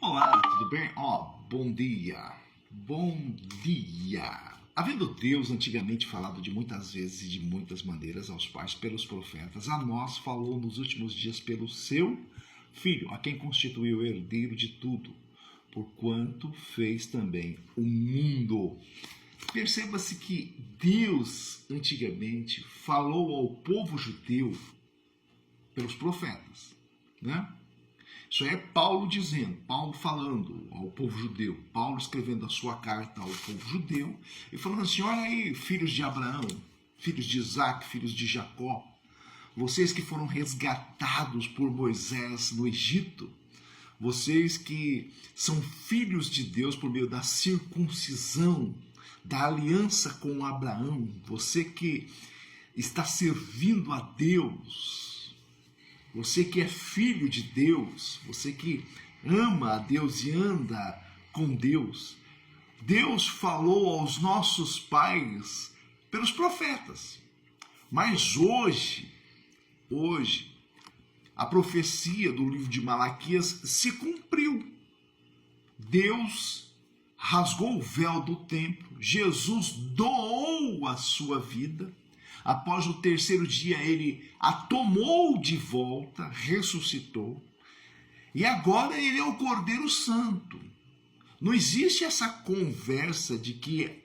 Olá, tudo bem? Bom dia. Bom dia. Havendo Deus antigamente falado de muitas vezes e de muitas maneiras aos pais pelos profetas, a nós falou nos últimos dias pelo seu Filho, a quem constituiu o herdeiro de tudo, porquanto fez também o mundo. Perceba-se que Deus antigamente falou ao povo judeu pelos profetas, né? Isso é Paulo dizendo, Paulo falando ao povo judeu, Paulo escrevendo a sua carta ao povo judeu e falando assim: olha aí, filhos de Abraão, filhos de Isaac, filhos de Jacó, vocês que foram resgatados por Moisés no Egito, vocês que são filhos de Deus por meio da circuncisão, da aliança com Abraão, você que está servindo a Deus, você que é filho de Deus, você que ama a Deus e anda com Deus, Deus falou aos nossos pais pelos profetas. Mas hoje, a profecia do livro de Malaquias se cumpriu. Deus rasgou o véu do templo, Jesus doou a sua vida. Após o terceiro dia, ele a tomou de volta, ressuscitou. E agora ele é o Cordeiro Santo. Não existe essa conversa de que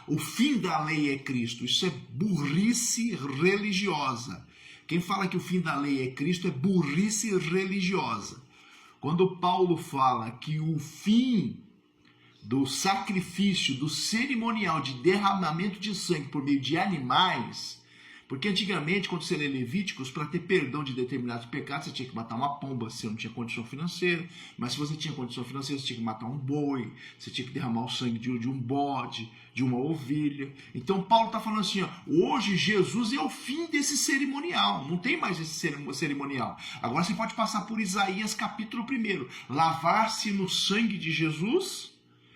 o fim da lei é Cristo. Isso é burrice religiosa. Quem fala que o fim da lei é Cristo é burrice religiosa. Quando Paulo fala que o fim do sacrifício, do cerimonial de derramamento de sangue por meio de animais, porque antigamente, quando você lê Levíticos, para ter perdão de determinados pecados, você tinha que matar uma pomba, se você não tinha condição financeira, mas se você tinha condição financeira, você tinha que matar um boi, você tinha que derramar o sangue de um bode, de uma ovelha. Então Paulo está falando assim, hoje Jesus é o fim desse cerimonial, não tem mais esse cerimonial. Agora você pode passar por Isaías capítulo 1, lavar-se no sangue de Jesus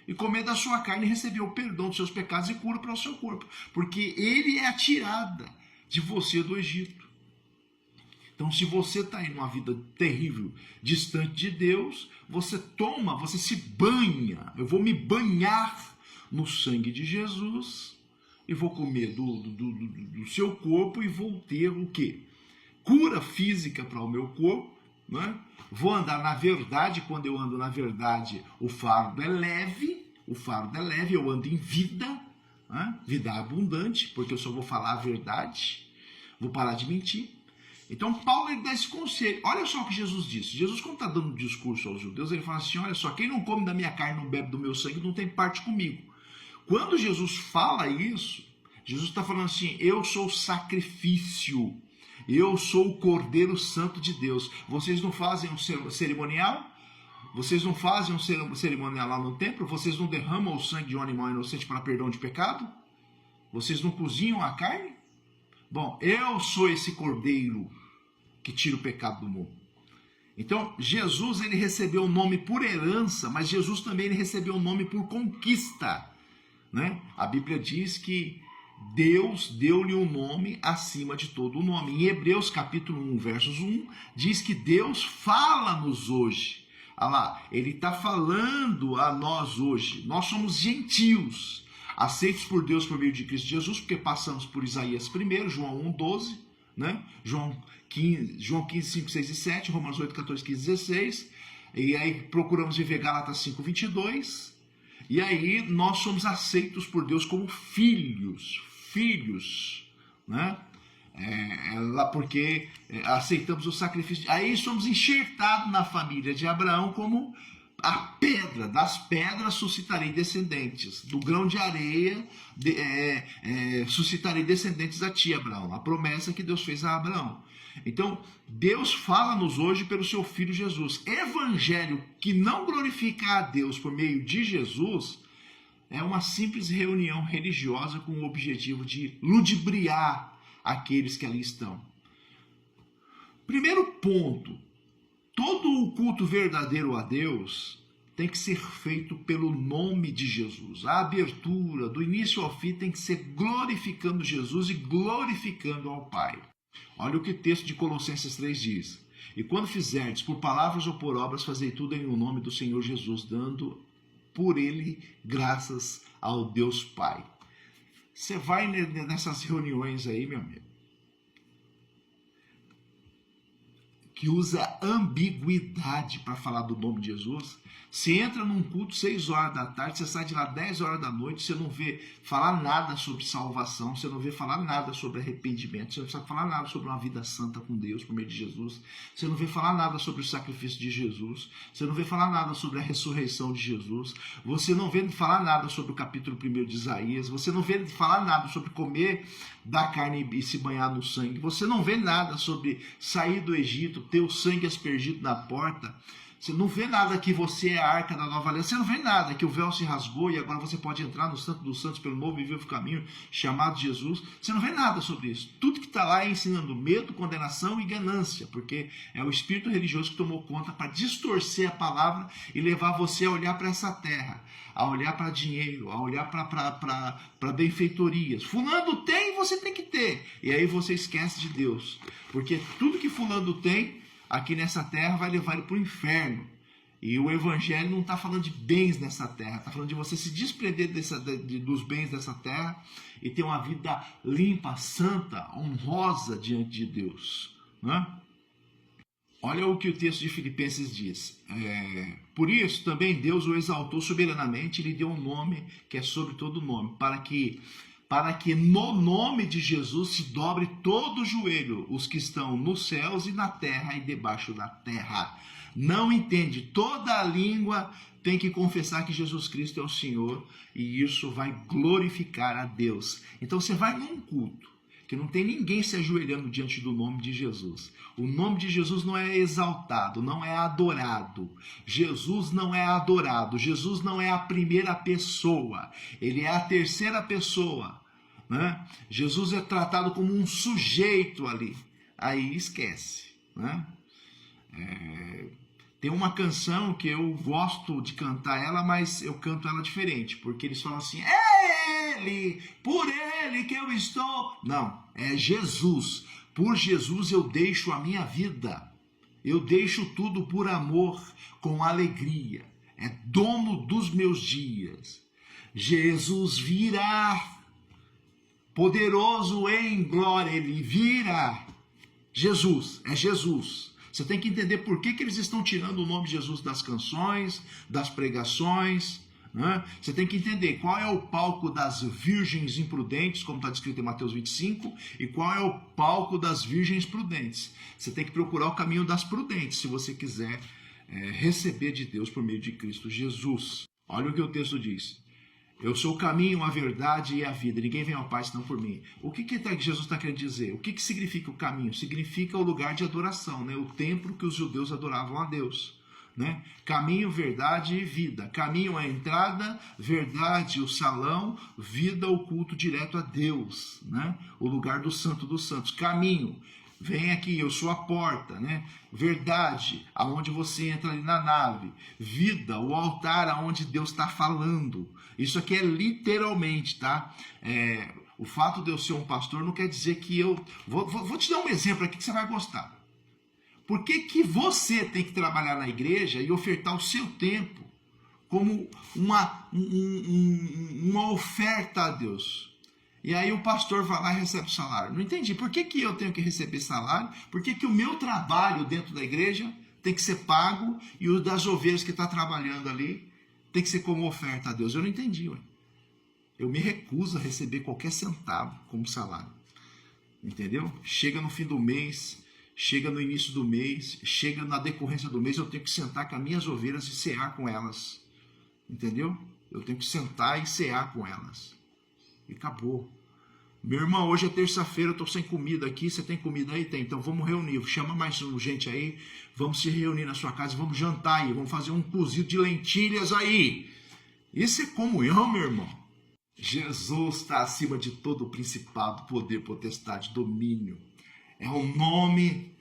e comer da sua carne e receber o perdão dos seus pecados e cura para o seu corpo. Porque ele é a tirada de você do Egito. Então, se você está em uma vida terrível, distante de Deus, você se banha. Eu vou me banhar no sangue de Jesus e vou comer do seu corpo e vou ter o quê? Cura física para o meu corpo, né? Vou andar na verdade. Quando eu ando na verdade, o fardo é leve, eu ando em vida, né? Vida abundante, porque eu só vou falar a verdade, vou parar de mentir. Então Paulo ele dá esse conselho. Olha só o que Jesus disse. Jesus, quando está dando um discurso aos judeus, ele fala assim: olha só, quem não come da minha carne, não bebe do meu sangue, não tem parte comigo. Quando Jesus fala isso, Jesus está falando assim: eu sou o sacrifício, eu sou o Cordeiro Santo de Deus. Vocês não fazem um cerimonial? Vocês não fazem um cerimonial lá no templo? Vocês não derramam o sangue de um animal inocente para perdão de pecado? Vocês não cozinham a carne? Bom, eu sou esse Cordeiro que tira o pecado do mundo. Então, Jesus ele recebeu o nome por herança, mas Jesus também ele recebeu o nome por conquista, né? A Bíblia diz que Deus deu-lhe um nome acima de todo o nome. Em Hebreus capítulo 1, versos 1, diz que Deus fala-nos hoje. Olha lá, ele está falando a nós hoje. Nós somos gentios, aceitos por Deus por meio de Cristo Jesus, porque passamos por Isaías 1, João 1, 12, né? João 15, 5, 6 e 7, Romanos 8, 14, 15, 16. E aí procuramos viver Gálatas 5, 22. E aí nós somos aceitos por Deus como filhos, né? Lá porque aceitamos o sacrifício. Aí somos enxertados na família de Abraão como a pedra. Das pedras suscitarei descendentes, do grão de areia suscitarei descendentes a ti, Abraão. A promessa que Deus fez a Abraão. Então, Deus fala-nos hoje pelo seu Filho Jesus. Evangelho que não glorifica a Deus por meio de Jesus é uma simples reunião religiosa com o objetivo de ludibriar aqueles que ali estão. Primeiro ponto: todo o culto verdadeiro a Deus tem que ser feito pelo nome de Jesus. A abertura, do início ao fim, tem que ser glorificando Jesus e glorificando ao Pai. Olha o que o texto de Colossenses 3 diz: E quando fizerdes por palavras ou por obras, fazei tudo em o nome do Senhor Jesus, dando por ele graças ao Deus Pai. Você vai nessas reuniões aí, meu amigo, que usa ambiguidade para falar do nome de Jesus. Você entra num culto 6 horas da tarde, você sai de lá 10 horas da noite, você não vê falar nada sobre salvação, você não vê falar nada sobre arrependimento, você não sabe falar nada sobre uma vida santa com Deus por meio de Jesus, você não vê falar nada sobre o sacrifício de Jesus, você não vê falar nada sobre a ressurreição de Jesus, você não vê falar nada sobre o capítulo 1 de Isaías, você não vê falar nada sobre comer da carne e se banhar no sangue, você não vê nada sobre sair do Egito, ter o sangue aspergido na porta. Você não vê nada que você é a arca da nova aliança. Você não vê nada que o véu se rasgou e agora você pode entrar no Santo dos Santos pelo novo e vivo caminho chamado Jesus. Você não vê nada sobre isso. Tudo que está lá é ensinando medo, condenação e ganância, porque é o espírito religioso que tomou conta para distorcer a palavra e levar você a olhar para essa terra, a olhar para dinheiro, a olhar para benfeitorias. Fulano tem, você tem que ter. E aí você esquece de Deus, porque tudo que fulano tem aqui nessa terra vai levar ele para o inferno. E o evangelho não está falando de bens nessa terra, está falando de você se desprender dos bens dessa terra e ter uma vida limpa, santa, honrosa diante de Deus, né? Olha o que o texto de Filipenses diz. Por isso também Deus o exaltou soberanamente e lhe deu um nome que é sobre todo nome, para que no nome de Jesus se dobre todo o joelho, os que estão nos céus e na terra e debaixo da terra. Não entende? Toda a língua tem que confessar que Jesus Cristo é o Senhor, e isso vai glorificar a Deus. Então você vai num culto que não tem ninguém se ajoelhando diante do nome de Jesus. O nome de Jesus não é exaltado, não é adorado. Jesus não é adorado. Jesus não é a primeira pessoa. Ele é a terceira pessoa, né? Jesus é tratado como um sujeito ali. Aí esquece, né? Tem uma canção que eu gosto de cantar ela, mas eu canto ela diferente, porque eles falam assim: é Ele, por Ele que eu estou. Não, é Jesus. Por Jesus eu deixo a minha vida. Eu deixo tudo por amor, com alegria. É dono dos meus dias. Jesus virá, poderoso em glória, Ele virá. Jesus, é Jesus. Você tem que entender por que eles estão tirando o nome de Jesus das canções, das pregações, né? Você tem que entender qual é o palco das virgens imprudentes, como está descrito em Mateus 25, e qual é o palco das virgens prudentes. Você tem que procurar o caminho das prudentes, se você quiser receber de Deus por meio de Cristo Jesus. Olha o que o texto diz. Eu sou o caminho, a verdade e a vida. Ninguém vem ao Pai senão por mim. O que Jesus está querendo dizer? O que significa o caminho? Significa o lugar de adoração, né? O templo que os judeus adoravam a Deus, né? Caminho, verdade e vida. Caminho é a entrada, verdade o salão, vida o culto direto a Deus, né? O lugar do Santo dos Santos. Caminho. Vem aqui, eu sou a porta, né? Verdade, aonde você entra ali na nave. Vida, o altar aonde Deus está falando. Isso aqui é literalmente, tá? O fato de eu ser um pastor não quer dizer que eu... Vou te dar um exemplo aqui que você vai gostar. Por que você tem que trabalhar na igreja e ofertar o seu tempo como uma oferta a Deus? E aí o pastor vai lá e recebe salário. Não entendi. Por que eu tenho que receber salário? Por que o meu trabalho dentro da igreja tem que ser pago e o das ovelhas que está trabalhando ali tem que ser como oferta a Deus? Eu não entendi, ué. Eu me recuso a receber qualquer centavo como salário. Entendeu? Chega no fim do mês, chega no início do mês, chega na decorrência do mês, eu tenho que sentar com as minhas ovelhas e cear com elas. Entendeu? Eu tenho que sentar e cear com elas. E acabou. Meu irmão, hoje é terça-feira, eu tô sem comida aqui, você tem comida aí? Tem, então vamos reunir, chama mais gente aí, vamos se reunir na sua casa, vamos jantar aí, vamos fazer um cozido de lentilhas aí. Isso é comunhão, meu irmão. Jesus está acima de todo o principado, poder, potestade, domínio. É um nome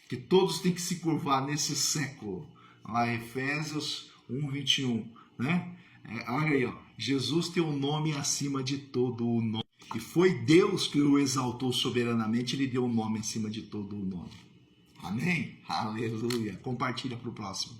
que todos têm que se curvar nesse século. Lá Efésios 1:21, né? Olha aí, ó. Jesus tem um nome acima de todo o nome. E foi Deus que o exaltou soberanamente, ele deu um nome acima de todo o nome. Amém? Aleluia. Compartilha para o próximo.